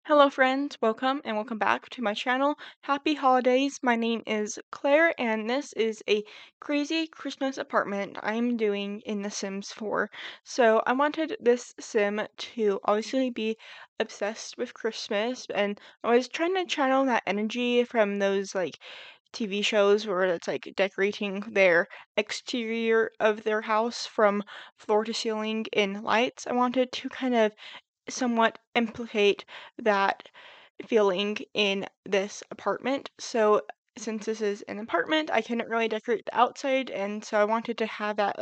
Hello friends, welcome back to my channel. Happy holidays. My name is Claire and this is a crazy Christmas apartment I'm doing in The Sims 4. So I wanted this sim to obviously be obsessed with Christmas, and I was trying to channel that energy from those TV shows where it's like decorating their exterior of their house from floor to ceiling in lights. I wanted to kind of somewhat implicate that feeling in this apartment. So since this is an apartment, I couldn't really decorate the outside, and so I wanted to have that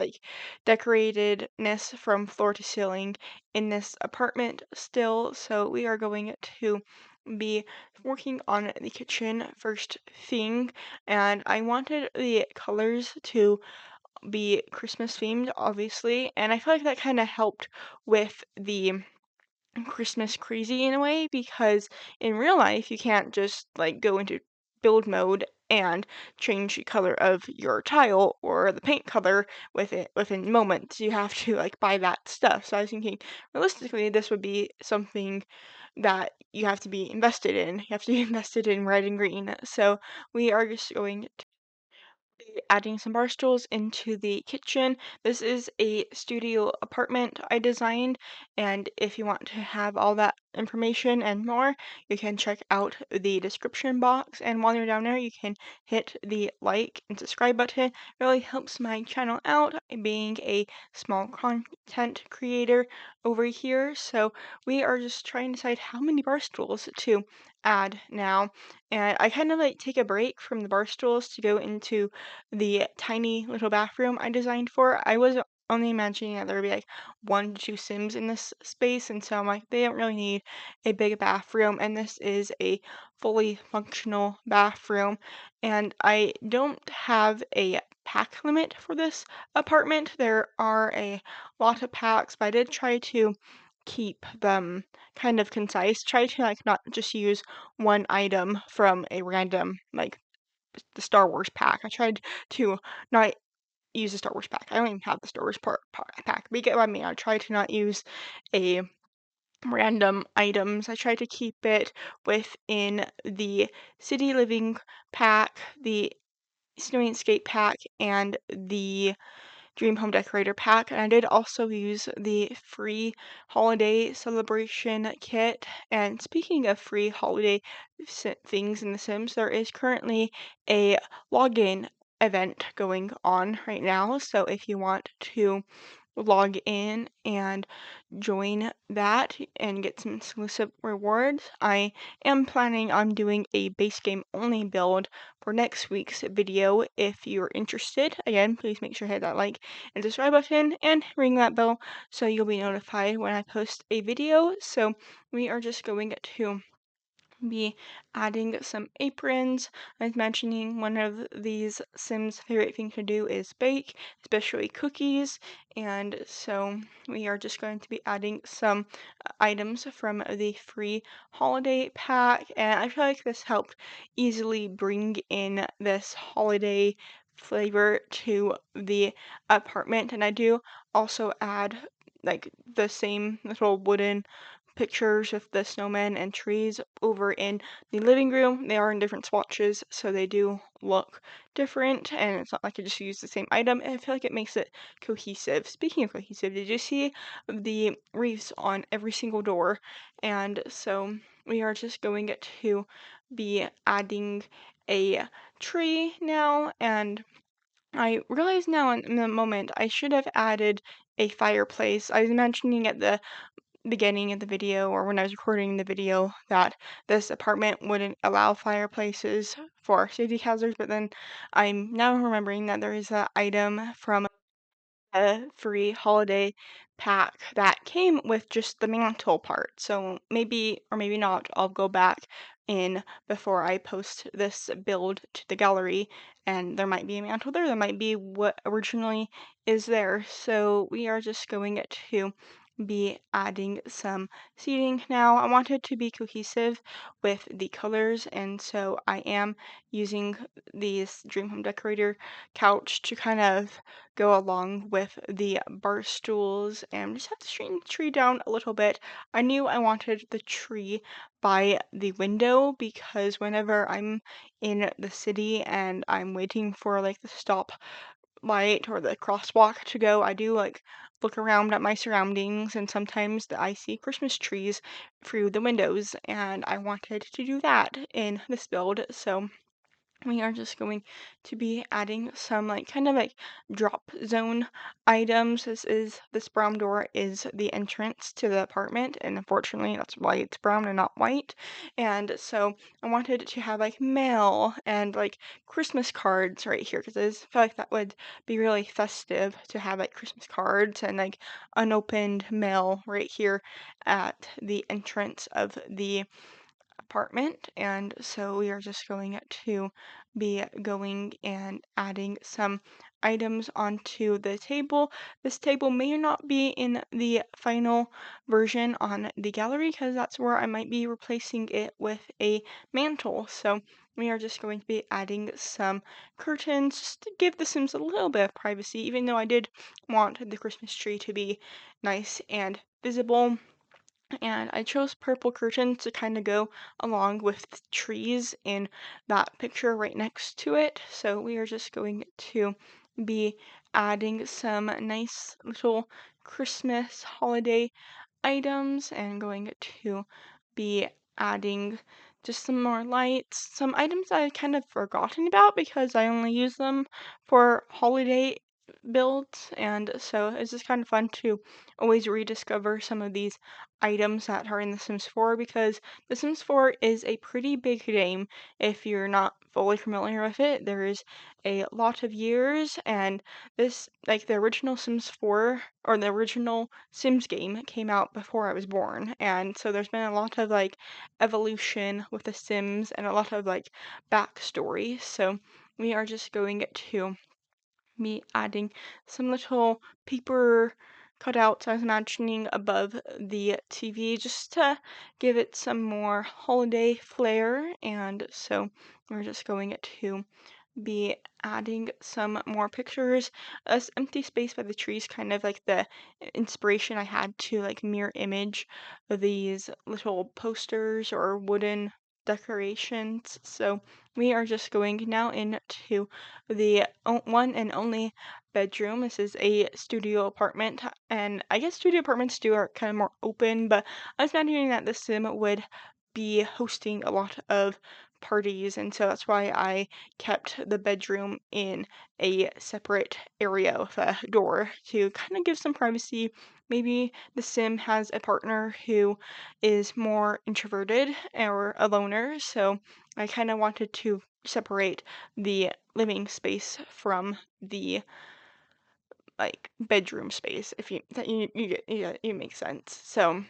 decoratedness from floor to ceiling in this apartment still. So we are going to be working on the kitchen first thing, and I wanted the colors to be Christmas themed, obviously, and I feel like that kind of helped with the Christmas crazy in a way because in real life you can't just go into build mode and change the color of your tile or the paint color within moments. You have to buy that stuff. So I was thinking realistically this would be something that you have to be invested in. You have to be invested in red and green. So we are just going adding some bar stools into the kitchen. This is a studio apartment I designed, and if you want to have all that information and more, you can check out the description box. And while you're down there, you can hit the like and subscribe button. It really helps my channel out, being a small content creator over here. So we are just trying to decide how many bar stools to add now. And I kind of take a break from the bar stools to go into the tiny little bathroom I designed for. I was only imagining that there would be one to two Sims in this space, and so I'm like, they don't really need a big bathroom, and this is a fully functional bathroom. And I don't have a pack limit for this apartment. There are a lot of packs, but I did try to keep them kind of concise. Try to not just use one item from a random the Star Wars pack. I tried to not use the Star Wars pack. I don't even have the Star Wars pack. But you get what I mean. I tried to not use a random items. I tried to keep it within the city living pack, the snowscape pack, and the Dream Home Decorator pack, and I did also use the free holiday celebration kit. And speaking of free holiday things in The Sims, there is currently a login event going on right now. So if you want to log in and join that and get some exclusive rewards. I am planning on doing a base game only build for next week's video. If you're interested, again, please make sure to hit that like and subscribe button and ring that bell so you'll be notified when I post a video. So we are just going to be adding some aprons. I was mentioning one of these Sims' favorite thing to do is bake, especially cookies, and so we are just going to be adding some items from the free holiday pack, and I feel like this helped easily bring in this holiday flavor to the apartment. And I do also add the same little wooden pictures of the snowmen and trees over in the living room. They are in different swatches, so they do look different, and it's not like I just use the same item, and I feel like it makes it cohesive. Speaking of cohesive, did you see the wreaths on every single door? And so we are just going to be adding a tree now, and I realize now in the moment I should have added a fireplace. I was mentioning at the beginning of the video or when I was recording the video that this apartment wouldn't allow fireplaces for safety hazards, but then I'm now remembering that there is an item from a free holiday pack that came with just the mantle part. So maybe or maybe not, I'll go back in before I post this build to the gallery, and there might be a mantle there. There might be what originally is there. So we are just going to be adding some seating now. I want it to be cohesive with the colors, and so I am using this Dream Home Decorator couch to kind of go along with the bar stools and just have to straighten the tree down a little bit. I knew I wanted the tree by the window because whenever I'm in the city and I'm waiting for like the stop light or the crosswalk to go, I do like look around at my surroundings and sometimes I see Christmas trees through the windows and I wanted to do that in this build. So we are just going to be adding some like kind of like drop zone items. This brown door is the entrance to the apartment, and unfortunately that's why it's brown and not white. And so I wanted to have like mail and like Christmas cards right here because I just feel like that would be really festive to have like Christmas cards and like unopened mail right here at the entrance of the apartment. And so we are just going to be going and adding some items onto the table. This table may not be in the final version on the gallery because that's where I might be replacing it with a mantle. So we are just going to be adding some curtains just to give the Sims a little bit of privacy, even though I did want the Christmas tree to be nice and visible. And I chose purple curtains to kind of go along with the trees in that picture right next to it. So we are just going to be adding some nice little Christmas holiday items and going to be adding just some more lights, some items I kind of forgotten about because I only use them for holiday builds, and so it's just kind of fun to always rediscover some of these items that are in The Sims 4 because The Sims 4 is a pretty big game if you're not fully familiar with it. There is a lot of years, and this, like the original Sims 4 or the original Sims game came out before I was born, and so there's been a lot of like evolution with the Sims and a lot of like backstory. So we are just going to be adding some little paper cutouts, I was imagining, above the TV just to give it some more holiday flair. And so we're just going to be adding some more pictures. This empty space by the trees, kind of like the inspiration I had to like mirror image these little posters or wooden decorations. So we are just going now into the one and only bedroom. This is a studio apartment, and I guess studio apartments do are kind of more open, but I was imagining that the sim would be hosting a lot of parties, and so that's why I kept the bedroom in a separate area with a door to kind of give some privacy. Maybe the sim has a partner who is more introverted or a loner, so I kind of wanted to separate the living space from the like bedroom space if you that you get you make sense. So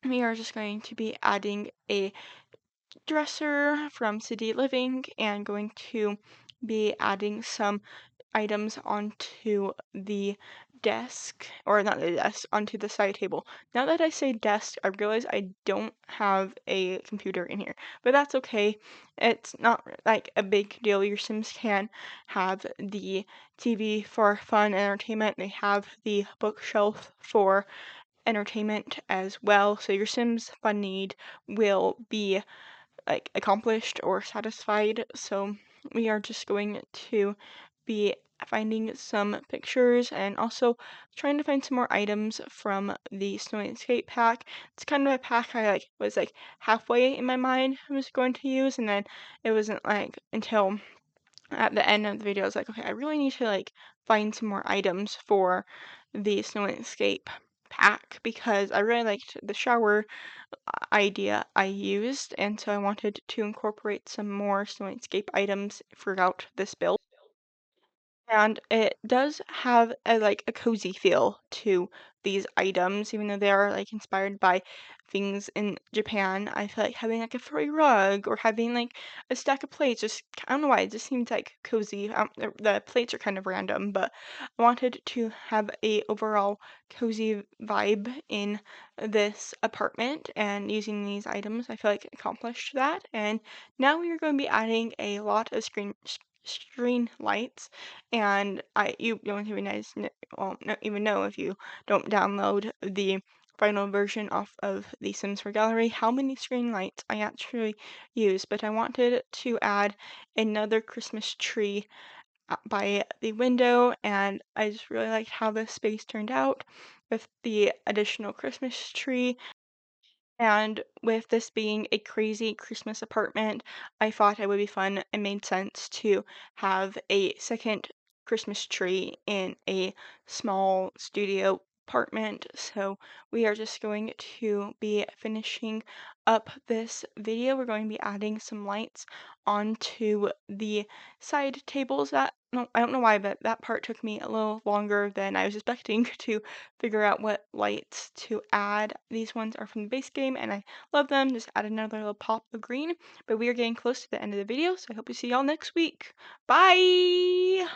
we are just going to be adding a dresser from City Living and going to be adding some items onto the desk, or not the desk, onto the side table. Now that I say desk, I realize I don't have a computer in here, but that's okay. It's not like a big deal. Your Sims can have the TV for fun entertainment. They have the bookshelf for entertainment as well. So your Sims fun need will be like accomplished or satisfied. So we are just going to be finding some pictures and also trying to find some more items from the Snow Escape pack. It's kind of a pack I like was like halfway in my mind I was going to use, and then it wasn't like until at the end of the video I was like, okay, I really need to like find some more items for the Snow Escape pack because I really liked the shower idea I used, and so I wanted to incorporate some more Snowscape items throughout this build. and it does have a cozy feel to these items, even though they are like inspired by things in Japan. I feel like having like a furry rug or having like a stack of plates, just I don't know why, it just seems like cozy. The plates are kind of random, but I wanted to have a overall cozy vibe in this apartment, and using these items I feel like accomplished that. And now we are going to be adding a lot of screen lights, and you don't even not even know if you don't download the final version off of the Sims 4 gallery how many screen lights I actually use. But I wanted to add another Christmas tree by the window, and I just really liked how this space turned out with the additional Christmas tree. And with this being a crazy Christmas apartment, I thought it would be fun and made sense to have a second Christmas tree in a small studio apartment. So we are just going to be finishing up this video. We're going to be adding some lights onto the side tables. That no, I don't know why, but that part took me a little longer than I was expecting to figure out what lights to add. These ones are from the base game and I love them. Just add another little pop of green. But we are getting close to the end of the video, so I hope to see y'all next week. Bye!